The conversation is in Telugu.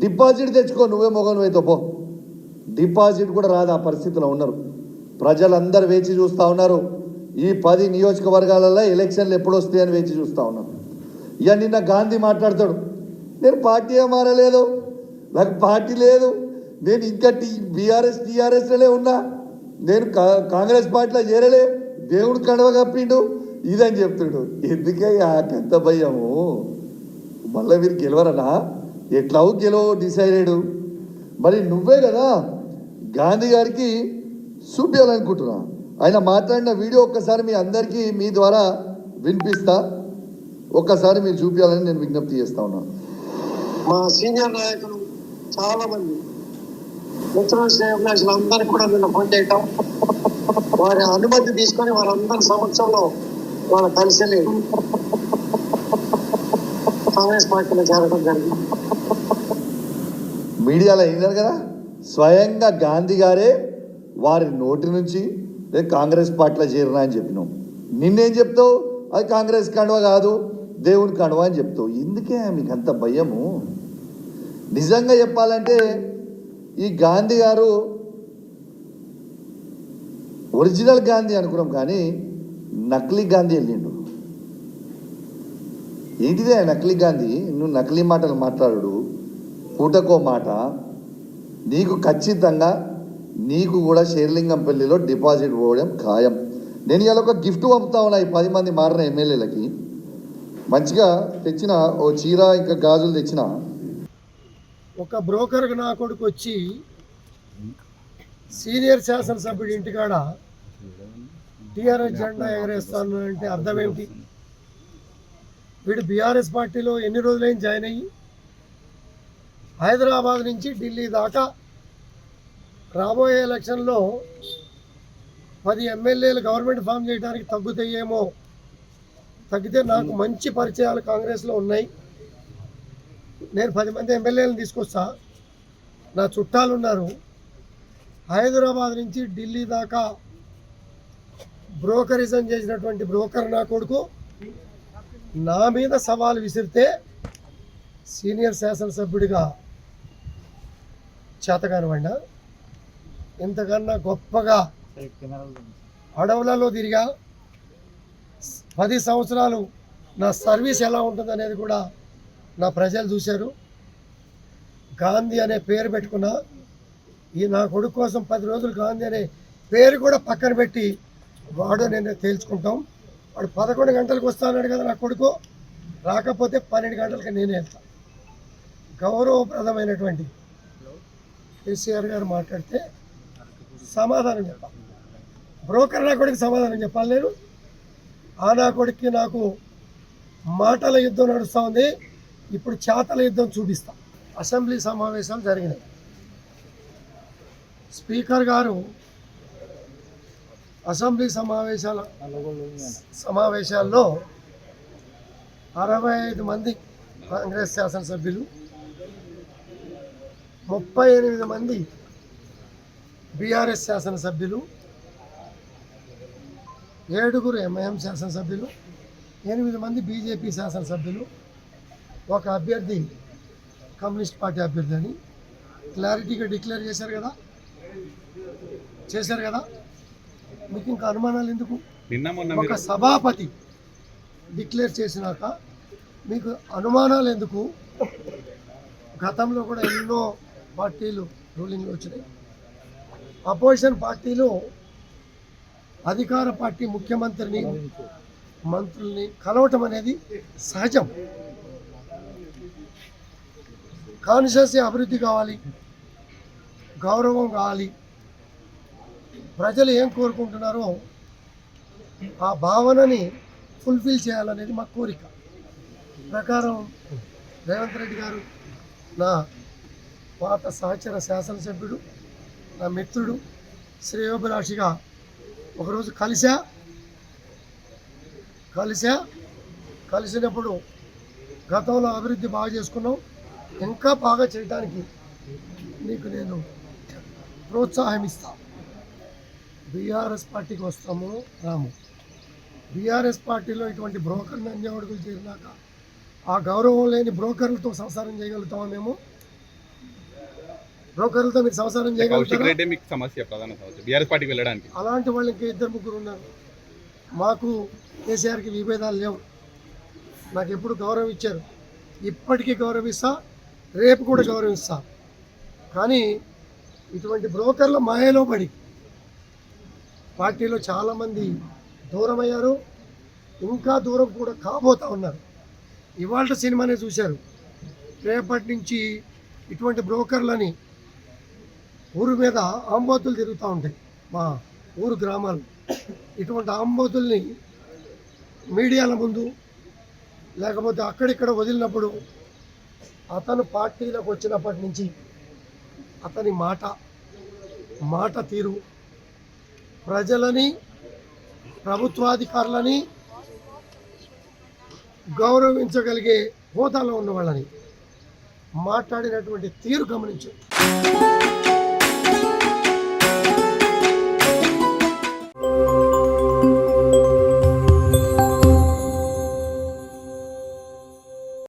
డిపాజిట్ తెచ్చుకో, నువ్వే మొగను అయితే పో. డిపాజిట్ కూడా రాదు, ఆ పరిస్థితిలో ఉన్నారు. ప్రజలందరూ వేచి చూస్తూ ఉన్నారు. ఈ 10 నియోజకవర్గాలలో ఎలక్షన్లు ఎప్పుడు వస్తాయని వేచి చూస్తూ ఉన్నారు. ఇక నిన్న గాంధీ మాట్లాడతాడు, నేను పార్టీ మారలేదు, నాకు పార్టీ లేదు, నేను ఇంకా టీఆర్ఎస్లోనే ఉన్నా, నేను కాంగ్రెస్ పార్టీలో చేరలే, దేవుడు కడవ కప్పిండు ఇదని చెప్తాడు. ఎందుకయ్యా ఎంత భయము? మళ్ళీ మీరు గెలవరనా? ఎట్లావు గెలవ డిసైడెడ్. మరి నువ్వే కదా గాంధీ గారికి చూపించాలనుకుంటున్నా. ఆయన మాట్లాడిన వీడియో ఒక్కసారి మీ అందరికీ మీ ద్వారా వినిపిస్తా, ఒక్కసారి మీరు చూపించాలని నేను విజ్ఞప్తి చేస్తా ఉన్నా. మా సీనియర్ నాయకులు చాలా మంది అందరికీ కూడా నిన్న ఫోన్ చేయటం, వారి అనుమతి తీసుకొని వారందరి సమక్షంలో వాళ్ళ కలిసి కాంగ్రెస్ పార్టీలో చేరడం జరిగింది. మీడియాలో అయినారు కదా, స్వయంగా గాంధీ గారే వారి నోటి నుంచి కాంగ్రెస్ పార్టీలో చేరినా అని చెప్పినాం. నిన్నేం చెప్తావు? అది కాంగ్రెస్ కండువ కాదు, దేవుని కండువ అని చెప్తావు. ఎందుకే మీకు అంత భయము? నిజంగా చెప్పాలంటే ఈ గాంధీ గారు ఒరిజినల్ గాంధీ అనుకున్నాం, కానీ నకిలీ గాంధీ వెళ్ళిండు. ఏంటిదే నకిలీ గాంధీ? నువ్వు నకిలీ మాటలు మాట్లాడు, పూటకో మాట. నీకు ఖచ్చితంగా నీకు కూడా షేర్లింగంపల్లిలో డిపాజిట్ పోవడం ఖాయం. నేను ఇలా ఒక గిఫ్ట్ పంపుతా ఉన్నా ఈ 10 మంది మారిన ఎమ్మెల్యేలకి. మంచిగా తెచ్చిన ఓ చీర ఇంకా గాజులు తెచ్చిన. ఒక బ్రోకర్ నా కొడుకు వచ్చి సీనియర్ శాసనసభ్యుడి ఇంటికాడ టీఆర్ఎస్ జెండా ఎగరేస్తాను అంటే అర్థం ఏమిటి? వీడు బీఆర్ఎస్ పార్టీలో ఎన్ని రోజులైనా జాయిన్ అయ్యి హైదరాబాద్ నుంచి ఢిల్లీ దాకా రాబోయే ఎలక్షన్లో 10 ఎమ్మెల్యేలు గవర్నమెంట్ ఫామ్ చేయడానికి తగ్గుతాయేమో. తగ్గితే నాకు మంచి పరిచయాలు కాంగ్రెస్లో ఉన్నాయి, నేను 10 మంది ఎమ్మెల్యేలను తీసుకొస్తా, నా చుట్టాలు ఉన్నారు. హైదరాబాద్ నుంచి ఢిల్లీ దాకా బ్రోకరిజం చేసినటువంటి బ్రోకర్ నా కొడుకు నా మీద సవాల్ విసిరితే సీనియర్ శాసనసభ్యుడిగా చేతకానివ్వండి. ఇంతకన్నా గొప్పగా అడవులలో తిరిగా 10 సంవత్సరాలు నా సర్వీస్ ఎలా ఉంటుందనేది కూడా నా ప్రజలు చూశారు. గాంధీ అనే పేరు పెట్టుకున్నా, ఈ నా కొడుకు కోసం 10 రోజులు గాంధీ అనే పేరు కూడా పక్కన పెట్టి వాడు నేను తేల్చుకుంటాం. వాడు 11 గంటలకు వస్తాన్నాడు కదా నా కొడుకు, రాకపోతే 12 గంటలకి నేనే వెళ్తాను. గౌరవప్రదమైనటువంటి కేసీఆర్ గారు మాట్లాడితే సమాధానం చెప్పాలి. బ్రోకర్ నా కొడుకు సమాధానం చెప్పాలి. నేను ఆ నా కొడుక్కి నాకు మాటల యుద్ధం నడుస్తూ ఉంది, ఇప్పుడు చేతల యుద్ధం చూపిస్తా. అసెంబ్లీ సమావేశాలు జరిగినాయి. స్పీకర్ గారు అసెంబ్లీ సమావేశాల్లో 65 మంది కాంగ్రెస్ శాసనసభ్యులు, 38 మంది బీఆర్ఎస్ శాసనసభ్యులు, 7 ఎంఐఎం శాసనసభ్యులు, 8 మంది బీజేపీ శాసనసభ్యులు, ఒక అభ్యర్థి కమ్యూనిస్ట్ పార్టీ అభ్యర్థి అని క్లారిటీగా డిక్లేర్ చేశారు కదా. మీకు ఇంకా అనుమానాలు ఎందుకు? ఒక సభాపతి డిక్లేర్ చేసినాక మీకు అనుమానాలు ఎందుకు? గతంలో కూడా ఎన్నో పార్టీలు రూలింగ్లో వచ్చినాయి. అపోజిషన్ పార్టీలు అధికార పార్టీ ముఖ్యమంత్రిని మంత్రుల్ని కలవటం అనేది సహజం. కాన్స్టిట్యూన్సీ అభివృద్ధి కావాలి, గౌరవం కావాలి, ప్రజలు ఏం కోరుకుంటున్నారో ఆ భావనని ఫుల్ఫిల్ చేయాలనేది మా కోరిక. ప్రకారం రేవంత్ రెడ్డి గారు నా పాత సహచర శాసనసభ్యుడు, నా మిత్రుడు, శ్రేయోభిలాషిగా ఒకరోజు కలిసినప్పుడు గతంలో అభివృద్ధి బాగా చేసుకున్నాం, ఇంకా బాగా చేయడానికి నీకు నేను ప్రోత్సాహం ఇస్తా. బీఆర్ఎస్ పార్టీకి వస్తాము రాము. బీఆర్ఎస్ పార్టీలో ఇటువంటి బ్రోకర్ అన్యాయుడుగులు చేరినాక ఆ గౌరవం లేని బ్రోకర్లతో సంసారం చేయగలుగుతామా మేము? బ్రోకర్లతో మీరు సంసారం కౌశిక్ చేయగలుగుతారా? రెడ్డి మీకు సమస్య, ప్రధాన సమస్య బీఆర్ఎస్ పార్టీకి వెళ్ళడానికి. అలాంటి వాళ్ళు ఇంకా 2-3 ఉన్నారు. మాకు కేసీఆర్కి విభేదాలు లేవు. నాకు ఎప్పుడు గౌరవం ఇచ్చారు, ఇప్పటికీ గౌరవిస్తా, రేపు కూడా గౌరవిస్తా. కానీ ఇటువంటి బ్రోకర్ల మాయలో పడి పార్టీలో చాలామంది దూరం అయ్యారు, ఇంకా దూరం కూడా కాబోతా ఉన్నారు. ఇవాళ సినిమానే చూశారు. రేపటి నుంచి ఇటువంటి బ్రోకర్లని ఊరు మీద ఆంబోతులు తిరుగుతూ ఉంటాయి మా ఊరు గ్రామాలు. ఇటువంటి ఆంబోతుల్ని మీడియాల ముందు లేకపోతే అక్కడిక్కడ వదిలినప్పుడు అతను పార్టీలకు వచ్చినప్పటి నుంచి అతని మాట తీరు ప్రజలని, ప్రభుత్వాధికారులని గౌరవించగలిగే హోదాలో ఉన్న వాళ్ళని మాట్లాడినటువంటి తీరు గమనించు.